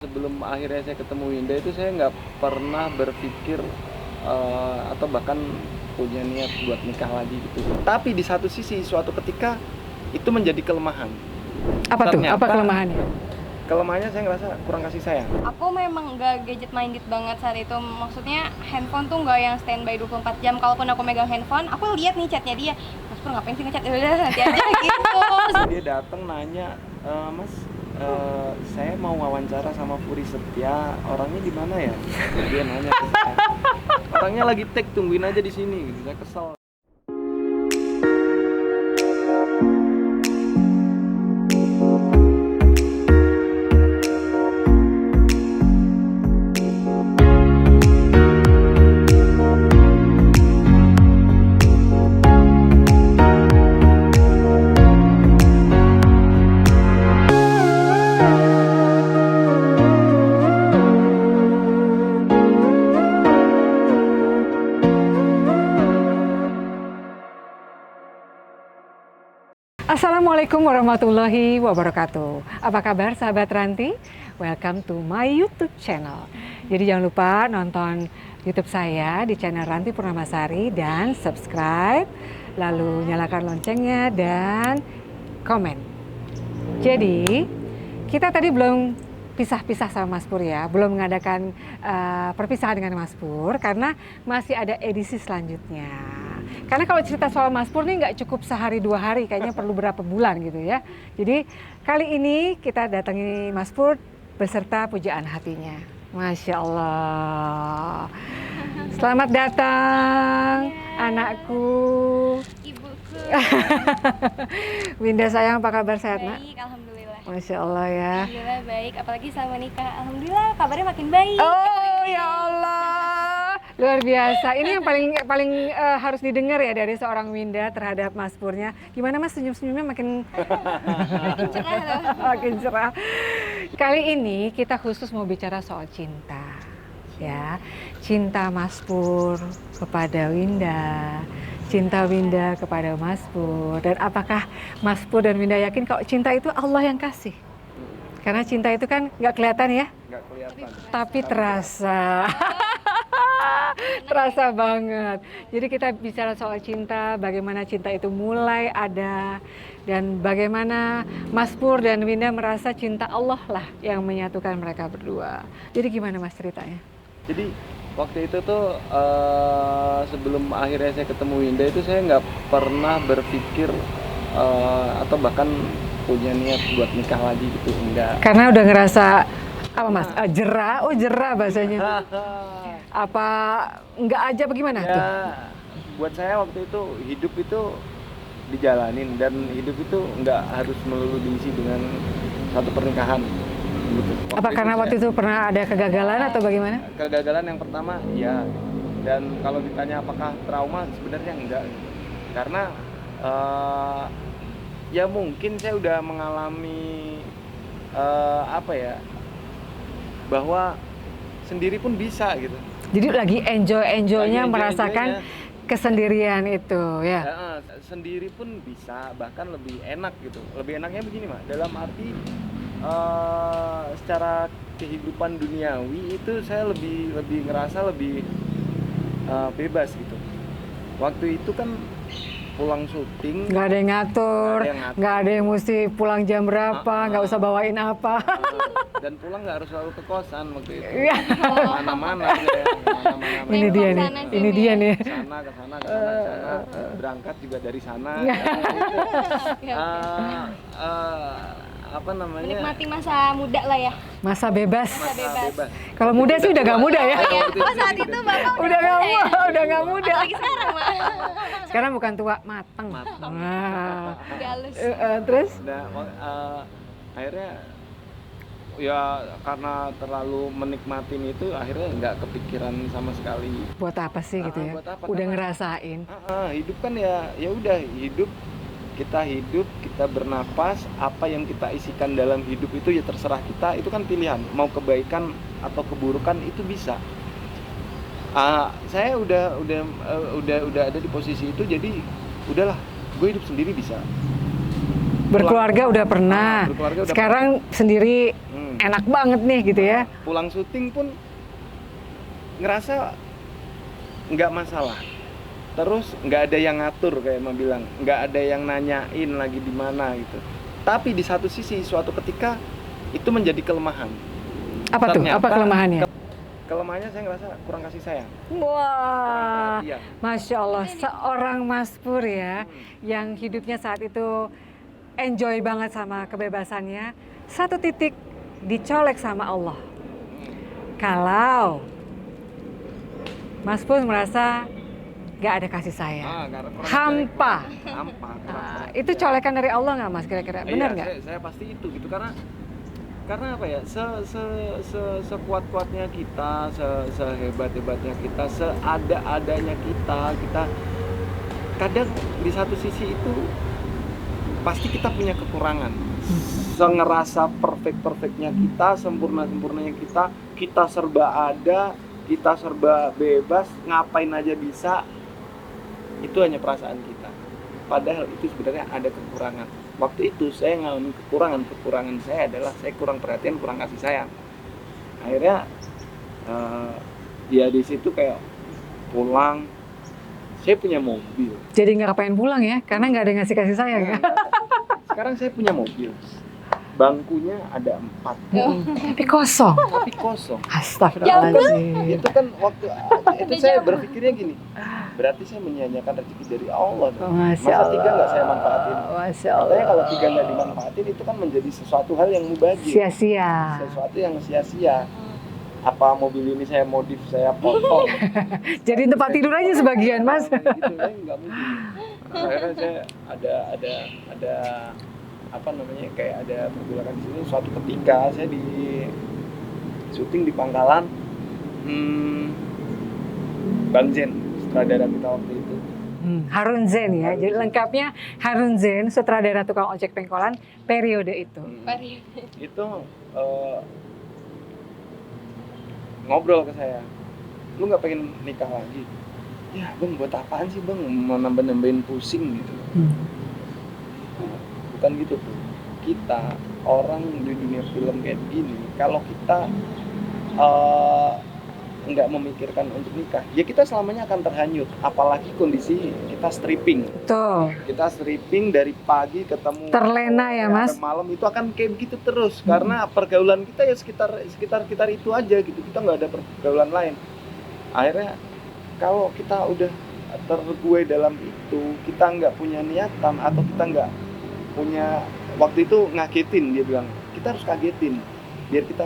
Sebelum akhirnya saya ketemu Winda itu saya nggak pernah berpikir atau bahkan punya niat buat nikah lagi gitu. Tapi di satu sisi suatu ketika itu menjadi kelemahan. Apa tuh? Ternyata Apa kelemahannya? Kelemahannya saya ngerasa kurang kasih sayang. Aku memang nggak gadget minded banget saat itu. Maksudnya handphone tuh nggak yang standby 24 jam. Kalaupun aku megang handphone, aku lihat nih chatnya dia. Mas Pur ngapain sih ngechat? Udah nanti aja gitu. Dia datang nanya, Mas, saya mau wawancara sama Puri Setia, orangnya di mana ya? Dia nanya ke saya. Orangnya lagi tag, tungguin aja di sini. Gitu. Saya kesel. Assalamualaikum warahmatullahi wabarakatuh. Apa kabar sahabat Ranti? Welcome to my YouTube channel. Jadi jangan lupa nonton YouTube saya di channel Ranti Purnamasari dan subscribe, lalu nyalakan loncengnya dan komen. Jadi kita tadi belum pisah-pisah sama Mas Pur ya, belum mengadakan perpisahan dengan Mas Pur karena masih ada edisi selanjutnya. Karena kalau cerita soal Mas Pur nih nggak cukup sehari dua hari, kayaknya perlu berapa bulan gitu ya. Jadi kali ini kita datangi Mas Pur beserta pujaan hatinya. Masya Allah. Selamat datang anakku. Ibuku. Winda sayang, apa kabar, sehat nak? Baik, alhamdulillah. Masya Allah ya. Alhamdulillah baik, apalagi sama nikah. Alhamdulillah kabarnya makin baik. Oh ya Allah, luar biasa. Ini yang paling harus didengar ya dari seorang Winda terhadap Mas Purnya. Gimana Mas, senyum-senyumnya makin Makin cerah loh. makin cerah. Kali ini kita khusus mau bicara soal cinta, ya. Cinta Mas Pur kepada Winda, cinta Winda kepada Mas Pur. Dan apakah Mas Pur dan Winda yakin kalau cinta itu Allah yang kasih? Karena cinta itu kan nggak kelihatan ya, Nggak kelihatan. tapi terasa. Terasa banget. Jadi kita bicara soal cinta, bagaimana cinta itu mulai ada, dan bagaimana Mas Pur dan Winda merasa cinta Allah lah yang menyatukan mereka berdua. Jadi gimana Mas ceritanya? Jadi waktu itu tuh sebelum akhirnya saya ketemu Winda itu saya nggak pernah berpikir atau bahkan punya niat buat nikah lagi gitu, enggak. Karena udah ngerasa apa Mas? Jerah, oh jerah bahasanya. Apa enggak aja bagaimana tuh? Ya, buat saya waktu itu hidup itu dijalanin dan hidup itu nggak harus melulu diisi dengan satu pernikahan. Gitu. Apa karena waktu itu pernah ada kegagalan atau bagaimana? Kegagalan yang pertama, ya. Dan kalau ditanya apakah trauma, sebenarnya enggak. Karena ya mungkin saya udah mengalami apa ya, bahwa sendiri pun bisa gitu. Jadi lagi enjoy-enjoynya Lagi merasakan enjoy-enjoynya. kesendirian itu ya. Ya, sendiri pun bisa, bahkan lebih enak gitu. Lebih enaknya begini Mak, dalam arti secara kehidupan duniawi itu saya lebih ngerasa lebih bebas gitu. Waktu itu kan pulang syuting Nggak ada yang ngatur, Nggak ada yang ngatur. nggak ada yang mesti pulang jam berapa, nggak usah bawain apa. dan pulang nggak harus selalu ke kosan waktu itu. Iya. Mana-mana ya, mana-mana. Ini dia nih, Sana sini. ini dia nih. Ke sana, ke sana, ke sana, ke sana. Berangkat juga dari sana. Iya. Oke, oke. Apa namanya? Menikmati masa muda lah ya. Masa bebas. Masa bebas. Kalau muda sih udah nggak muda ya. Iya. Oh saat itu bapak Udah nggak muda. Apalagi sekarang mah. Sekarang bukan tua, mateng. Mateng. Wah. Udah halus. Terus? Nah, akhirnya ya karena terlalu menikmatin itu akhirnya nggak kepikiran sama sekali. Buat apa sih gitu ya? Buat apa? Udah Karena- ngerasain. Hidup kan ya udah hidup, kita bernapas, apa yang kita isikan dalam hidup itu ya terserah kita, itu kan pilihan, mau kebaikan atau keburukan itu bisa. Saya udah ada di posisi itu, jadi udahlah, gue hidup sendiri bisa. Berkeluarga udah pernah. Berkeluarga udah Sekarang sendiri enak banget nih gitu ya. Pulang syuting pun ngerasa nggak masalah. Terus nggak ada yang ngatur kayak Emma bilang, nggak ada yang nanyain lagi di mana gitu. Tapi di satu sisi suatu ketika itu menjadi kelemahan. Apa tuh? Apa kelemahannya? Kelemahannya saya ngerasa kurang kasih sayang. Wah, Iya. Masya Allah, seorang Mas Pur ya, yang hidupnya saat itu enjoy banget sama kebebasannya, satu titik dicolek sama Allah. Kalau Mas Pur merasa gak ada kasih sayang, Karena kurang hampa. Hampa. Itu colekan dari Allah nggak Mas kira-kira? Benar nggak? Saya pasti itu gitu karena apa ya, sekuat-kuatnya kita, sehebat-hebatnya kita, seada-adanya kita kadang di satu sisi itu pasti kita punya kekurangan. Ngerasa perfect-perfectnya kita, sempurna-sempurnanya kita serba ada, kita serba bebas, ngapain aja bisa. Itu hanya perasaan kita. Padahal itu sebenarnya ada kekurangan. Waktu itu saya ngalamin kekurangan saya adalah saya kurang perhatian, kurang kasih sayang. Akhirnya ya di situ kayak pulang, saya punya mobil. Jadi nggak pengen pulang ya, karena nggak ada yang ngasih kasih sayang ya. Sekarang saya punya mobil, bangkunya ada 4, Tapi kosong. tapi kosong. Astagfirullahaladzim. Itu kan waktu itu saya berpikirnya gini, berarti saya menyia-nyiakan rezeki dari Allah dong. Masya Masa 3 nggak saya manfaatin? Masya Katanya Allah. kalau 3 nggak dimanfaatin itu kan menjadi sesuatu hal yang mubazir, Sia-sia. sesuatu yang sia-sia. Apa mobil ini saya modif, saya potong, Jadi tempat tidur aja sebagian Mas. gitu kan nggak mungkin. Akhirnya saya ada apa namanya, kayak ada pergolakan di sini. Suatu ketika saya di syuting di Pangkalan, Bang Zen, sutradara kita waktu itu. Harun Zen ya. Jadi lengkapnya Harun Zen, sutradara tukang ojek pengkolan periode itu. Itu ngobrol ke saya, lu nggak pengen nikah lagi? Ya bang, buat apaan sih bang, mau nambah-nambahin pusing gitu. Bukan gitu tuh. Kita orang di dunia film kayak gini, kalau kita nggak memikirkan untuk nikah, ya kita selamanya akan terhanyut. Apalagi kondisi kita stripping. Tuh. Kita stripping dari pagi ketemu Terlena ya, Mas. sampai malam, itu akan kayak begitu terus. Karena pergaulan kita ya sekitar itu aja gitu. Kita nggak ada pergaulan lain. Akhirnya kalau kita udah terbuai dalam itu, kita nggak punya niatan atau kita nggak punya, waktu itu ngagetin, dia bilang kita harus kagetin biar kita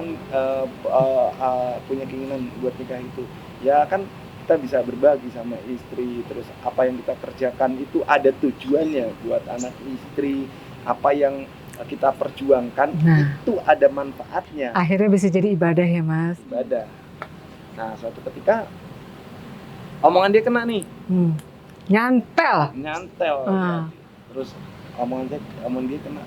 punya keinginan buat nikah itu. Ya kan kita bisa berbagi sama istri, terus apa yang kita kerjakan itu ada tujuannya buat anak istri, apa yang kita perjuangkan itu ada manfaatnya. Akhirnya bisa jadi ibadah ya Mas. Ibadah. Nah suatu ketika omongan dia kena nih, nyantel. Ya. Terus omongan dia kena.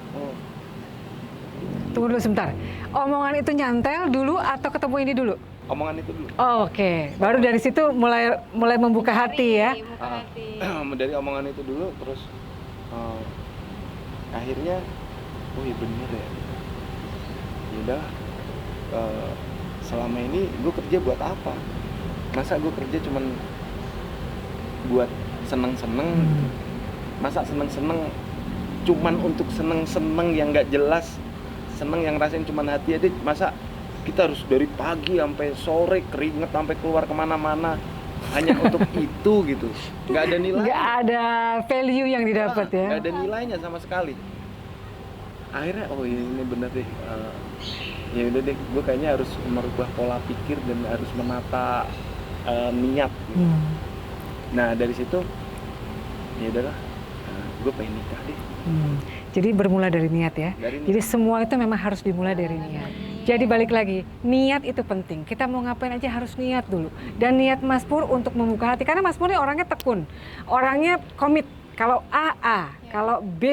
Tunggu dulu sebentar. Omongan itu nyantel dulu atau ketemu ini dulu? Omongan itu dulu. Oke. Baru dari situ mulai membuka hati ya. Dari omongan itu dulu, terus akhirnya oh iya bener ya. Yaudah, selama ini gue kerja buat apa? Masa gue kerja cuman buat seneng-seneng? Masa seneng-seneng cuman untuk seneng-seneng yang gak jelas, seneng yang rasain cuman hati aja? Masa kita harus dari pagi sampai sore keringet sampai keluar kemana-mana hanya untuk itu gitu? Nggak ada nilai. Nggak ada value yang didapat ya. Nggak ada nilainya sama sekali. Akhirnya oh ini bener deh. Ya udah deh, gue kayaknya harus merubah pola pikir dan harus menata niat. Gitu. Nah dari situ ya udahlah, gue pengen nikah deh. Jadi bermula dari niat ya. Jadi semua itu memang harus dimulai dari niat. Jadi balik lagi, niat itu penting. Kita mau ngapain aja harus niat dulu. Dan niat Mas Pur untuk membuka hati. Karena Mas Pur ini orangnya tekun. Orangnya komit. Kalau A, kalau B.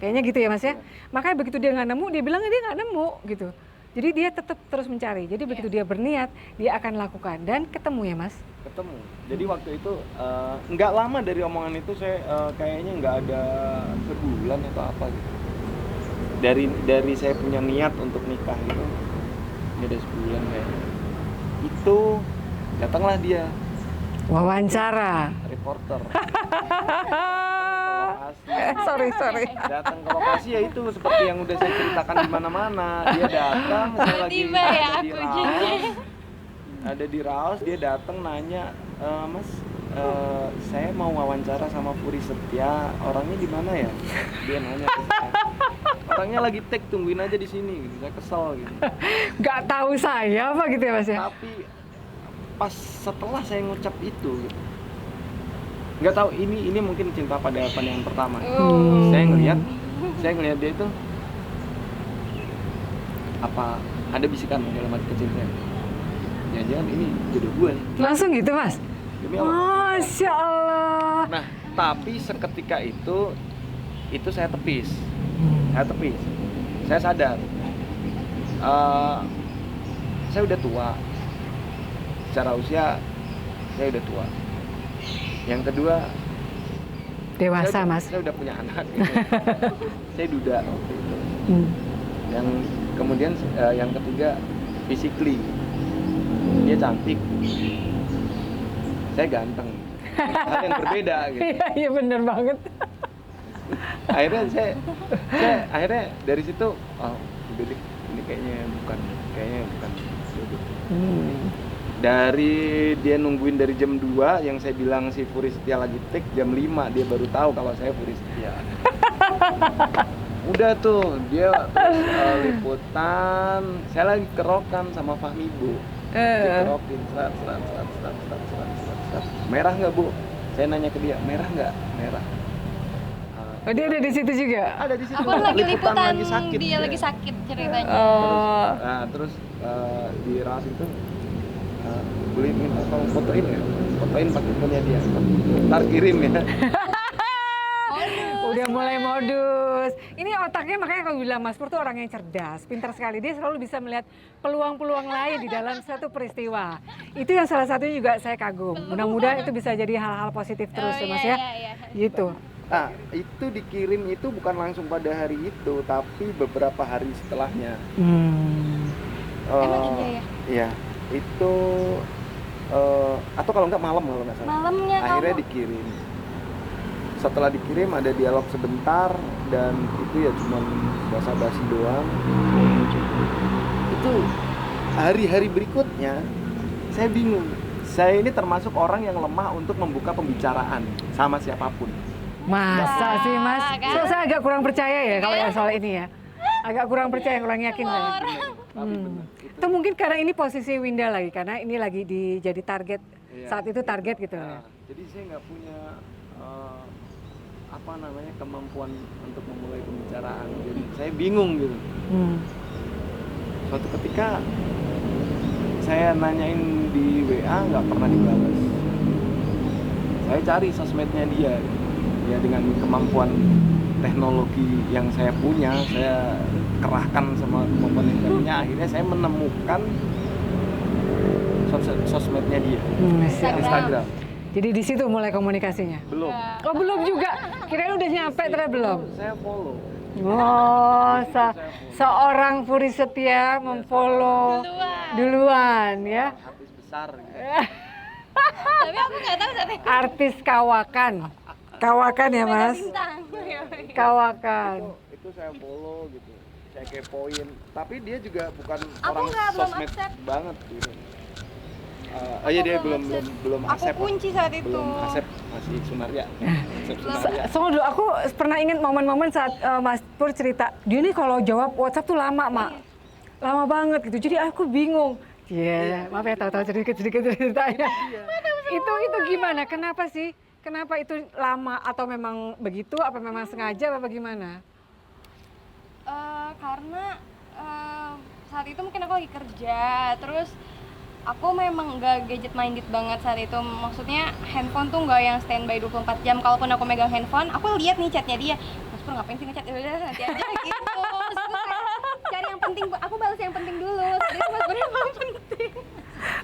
Kayaknya gitu ya Mas ya. Makanya begitu dia nggak nemu, dia bilang dia nggak nemu gitu. Jadi dia tetap terus mencari. Jadi begitu dia berniat, dia akan lakukan. Dan ketemu ya Mas? Ketemu. Jadi waktu itu nggak lama dari omongan itu saya kayaknya nggak ada sebulan atau apa gitu. Dari saya punya niat untuk nikah gitu, beda sebulan kayaknya. Itu datanglah dia, Wawancara. reporter. Sorry. Datang ke lokasi ya itu seperti yang udah saya ceritakan di mana-mana. Dia datang, saya lagi Tiba-tiba ya ada di aku Raos. jadi. Ada di Raos, dia datang nanya, Mas, saya mau wawancara sama Puri Setia, orangnya di mana ya? Dia nanya ke saya. Orangnya lagi take, tungguin aja di sini. Gitu. Saya kesel gitu. Nggak tahu saya apa gitu ya Mas ya? Tapi pas setelah saya ngucap itu, gitu, nggak tahu ini mungkin cinta pada pandangan pertama. Saya ngelihat dia itu apa ada bisikan dalam hati kecil saya. Jangan-jangan ini jodoh gue nih. Langsung gitu Mas? Demi Allah. Masya Allah. Nah, tapi seketika itu saya tepis. Saya sadar. Saya udah tua. Secara usia saya udah tua. Yang kedua, Dewasa Mas. saya udah punya anak. Gitu. Saya duda waktu itu. Yang kemudian yang ketiga, physically dia cantik. Saya ganteng. Hal yang berbeda gitu. Iya bener banget. Akhirnya saya akhirnya dari situ udah deh, ini kayaknya bukan jodoh. Dari dia nungguin dari jam 2 yang saya bilang si Puri Setia lagi take, jam 5 dia baru tahu kalau saya Puri Setia. Udah tuh dia terus liputan, saya lagi kerokan sama Fahmi Bu. Dikerokin serat. Merah nggak Bu? Saya nanya ke dia, merah nggak? Merah. Oh dia ada di situ juga? Ada di situ. Aku lagi liputan, lagi sakit. dia lagi sakit ceritanya. Terus di Ras itu beli minta tolong fotoin pakai punya dia. Ntar kirim ya. Udah mulai modus. Ini otaknya makanya kalau bilang Mas Pur tuh orang yang cerdas, pintar sekali. Dia selalu bisa melihat peluang-peluang lain di dalam satu peristiwa. Itu yang salah satunya juga saya kagum. Mudah-mudahan itu bisa jadi hal-hal positif terus ya Mas ya. Gitu. Nah, itu dikirim itu bukan langsung pada hari itu, tapi beberapa hari setelahnya. Emang iya ya? Iya, itu atau kalau nggak malam kalau nggak salah. Malamnya Akhirnya kamu. dikirim. Setelah dikirim ada dialog sebentar dan itu ya cuma basa-basi doang. Itu hari-hari berikutnya saya bingung. Saya ini termasuk orang yang lemah untuk membuka pembicaraan sama siapapun. Masa sih Mas? Saya agak kurang percaya ya kalau yang soal ini ya. Agak kurang percaya, kurang yakin lah. Tapi benar. Itu mungkin karena ini posisi Winda lagi, karena ini lagi jadi target. Iya. Saat itu target gitu. Nah, jadi saya nggak punya kemampuan untuk memulai pembicaraan. Jadi saya bingung gitu. Suatu ketika saya nanyain di WA nggak pernah dibalas. Saya cari sosmednya dia. Ya dengan kemampuan teknologi yang saya punya, saya kerahkan sama kemampuan yang saya punya, akhirnya saya menemukan sosmednya dia. Instagram. Jadi di situ mulai komunikasinya. Belum. Oh belum juga. Kirain udah nyampe ternyata belum. Saya follow. Oh, seorang Puri Setia memfollow duluan ya. Artis besar. Gitu. Tapi aku nggak tahu saat itu. Artis kawakan ya Mas. Bintang. Kawakan. Itu saya follow gitu. Saya kepoin. Tapi dia juga bukan Aku orang nggak, belum sosmed accept. banget gitu. Iya dia belum Aku accept. kunci saat itu. Belum accept, masih Sunaria. Accept Sunaria. Soalnya dulu aku pernah ingat momen-momen saat Mas Pur cerita, dia nih kalau jawab WhatsApp tuh lama, Mak. Lama banget gitu. Jadi aku bingung. Iya, maaf ya tahu-tahu sedikit ceritanya. Itu gimana? Kenapa sih? Kenapa itu lama atau memang begitu? Apa memang sengaja apa gimana? Karena saat itu mungkin aku lagi kerja, terus aku memang nggak gadget minded banget saat itu. Maksudnya handphone tuh nggak yang standby 24 jam. Kalaupun aku megang handphone, aku lihat nih chatnya dia. Mas Pur ngapain sih ngechat? Udah nanti aja gitu. Terus aku kayak cari yang penting, aku balas yang penting dulu. Jadi Mas Pur emang penting.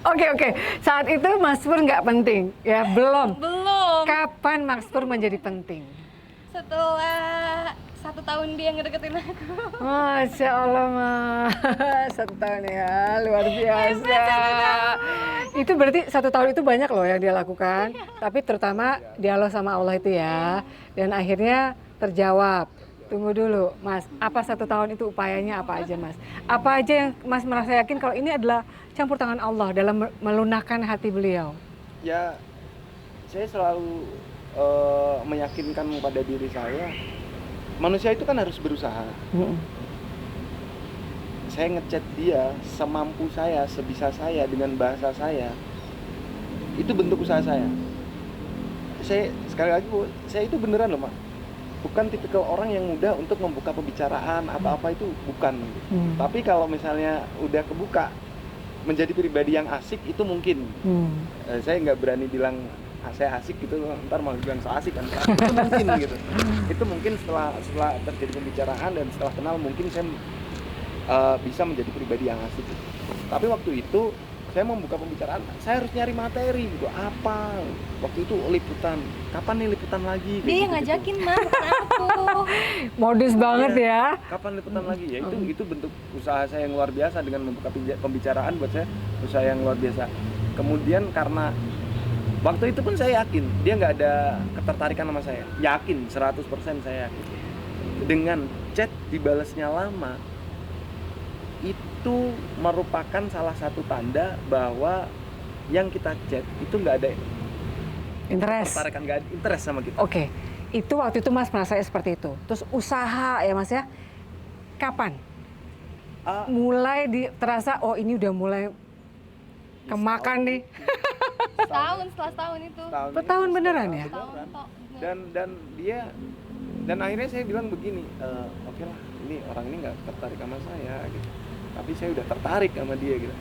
Oke. Saat itu Mas Pur nggak penting, ya belum. Belum. Kapan Mas Pur menjadi penting? Setelah 1 tahun dia ngedeketin aku. Masya Allah, Mas. 1 tahun ya, luar biasa. Itu berarti 1 tahun itu banyak loh yang dia lakukan. Tapi terutama dialog sama Allah itu ya. Dan akhirnya terjawab. Tunggu dulu, Mas. Apa 1 tahun itu upayanya apa aja, Mas? Apa aja yang Mas merasa yakin kalau ini adalah campur tangan Allah dalam melunakkan hati beliau? Ya, saya selalu meyakinkan pada diri saya, manusia itu kan harus berusaha. Saya ngechat dia semampu saya, sebisa saya, dengan bahasa saya. Itu bentuk usaha saya. Saya sekali lagi, Bu, saya itu beneran loh, Mak. Bukan tipikal orang yang mudah untuk membuka pembicaraan apa-apa, itu bukan. Tapi kalau misalnya udah kebuka menjadi pribadi yang asik, itu mungkin. Saya nggak berani bilang saya asik gitu, ntar malah bilang so asik kan. Itu mungkin gitu. Itu mungkin setelah terjadi pembicaraan dan setelah kenal, mungkin saya bisa menjadi pribadi yang asik. Tapi waktu itu saya membuka pembicaraan, saya harus nyari materi gitu. Apa? Waktu itu liputan. Kapan nih liputan lagi? Dia yang ngajakin, Mas, bukan aku. Modus banget ya. Kapan liputan lagi? Ya itu bentuk usaha saya yang luar biasa dengan membuka pembicaraan, buat saya usaha yang luar biasa. Kemudian karena waktu itu pun saya yakin dia nggak ada ketertarikan sama saya. Yakin, 100% saya yakin. Dengan chat dibalasnya lama, itu merupakan salah satu tanda bahwa yang kita chat itu nggak ada Interest. ketertarikan, nggak ada interest sama kita. Oke, itu waktu itu Mas merasa seperti itu. Terus usaha ya Mas ya, kapan? Mulai terasa, oh ini udah mulai kemakan nih. Setelah setahun itu. Setahun beneran ya? Setahun tok. Dan dia, dan akhirnya saya bilang begini, oke lah, ini orang ini nggak tertarik sama saya gitu, tapi saya udah tertarik sama dia gitu.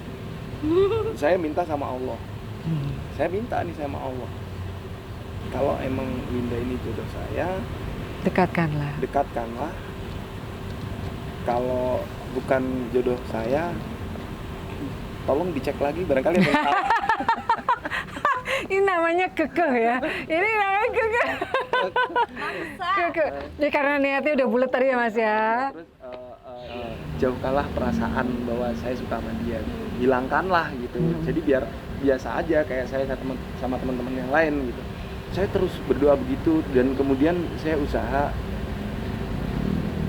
Saya minta sama Allah, saya minta nih sama Allah, kalau emang Winda ini jodoh saya, dekatkanlah. Kalau bukan jodoh saya, tolong dicek lagi, barangkali ada yang salah. Ini namanya kekeh ya. Ini namanya kekeh. Kekeh. Ya karena niatnya udah bulat tadi ya Mas ya. Terus jauhkanlah perasaan bahwa saya suka sama dia, hilangkanlah gitu. Jadi biar biasa aja kayak saya sama teman-teman yang lain gitu. Saya terus berdoa begitu, dan kemudian saya usaha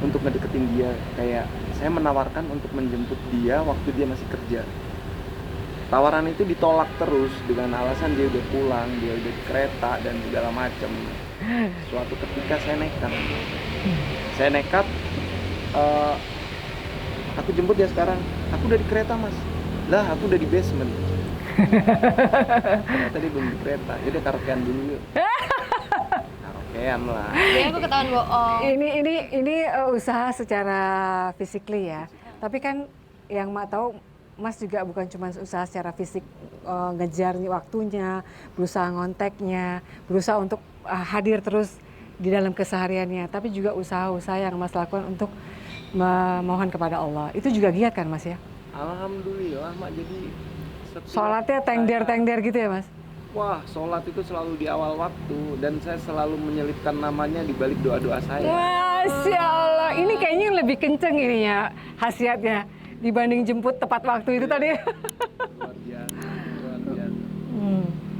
untuk ngedeketin dia. Kayak saya menawarkan untuk menjemput dia waktu dia masih kerja. Tawaran itu ditolak terus dengan alasan dia udah pulang, dia udah di kereta dan segala macam. Suatu ketika saya nekat, aku jemput dia sekarang. Aku udah di kereta, Mas. Lah, aku udah di basement. Ternyata dia belum di kereta. Jadi karaokean dulu yuk. Karaokean lah. Jadi aku ketahuan bohong. Ini usaha secara physically ya. Tapi kan yang Mak tahu, Mas juga bukan cuma usaha secara fisik, ngejar waktunya, berusaha ngonteknya, berusaha untuk hadir terus di dalam kesehariannya, tapi juga usaha-usaha yang Mas lakukan untuk memohon kepada Allah. Itu juga giat kan Mas ya? Alhamdulillah, Mak. Jadi sholatnya tengder gitu ya Mas? Wah, sholat itu selalu di awal waktu, dan saya selalu menyelipkan namanya di balik doa-doa saya. Masya Allah, ini kayaknya lebih kenceng ininya khasiatnya dibanding jemput tepat waktu itu tadi. Luar biasa.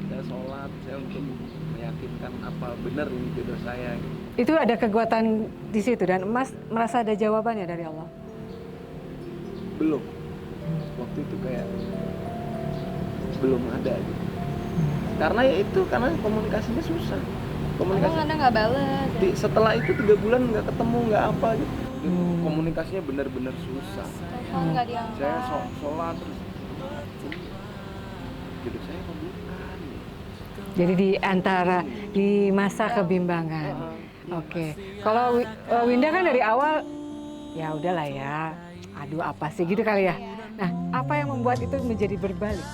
Saya sholat, saya untuk meyakinkan apa benar ini jodoh saya. Itu ada kekuatan di situ, dan Mas merasa ada jawabannya dari Allah? Belum. Waktu itu kayak belum ada gitu. Karena ya itu, karena komunikasinya susah. Kamu kadang nggak balas. Setelah itu 3 bulan nggak ketemu, nggak apa gitu. Komunikasinya benar-benar susah. Telepon nggak diangkat. Saya sholat terus, hidup saya kok bukan. Jadi di masa kebimbangan. Oke. Kalau Winda kan dari awal ya udahlah ya. Aduh apa sih gitu kali ya. Nah, apa yang membuat itu menjadi berbalik?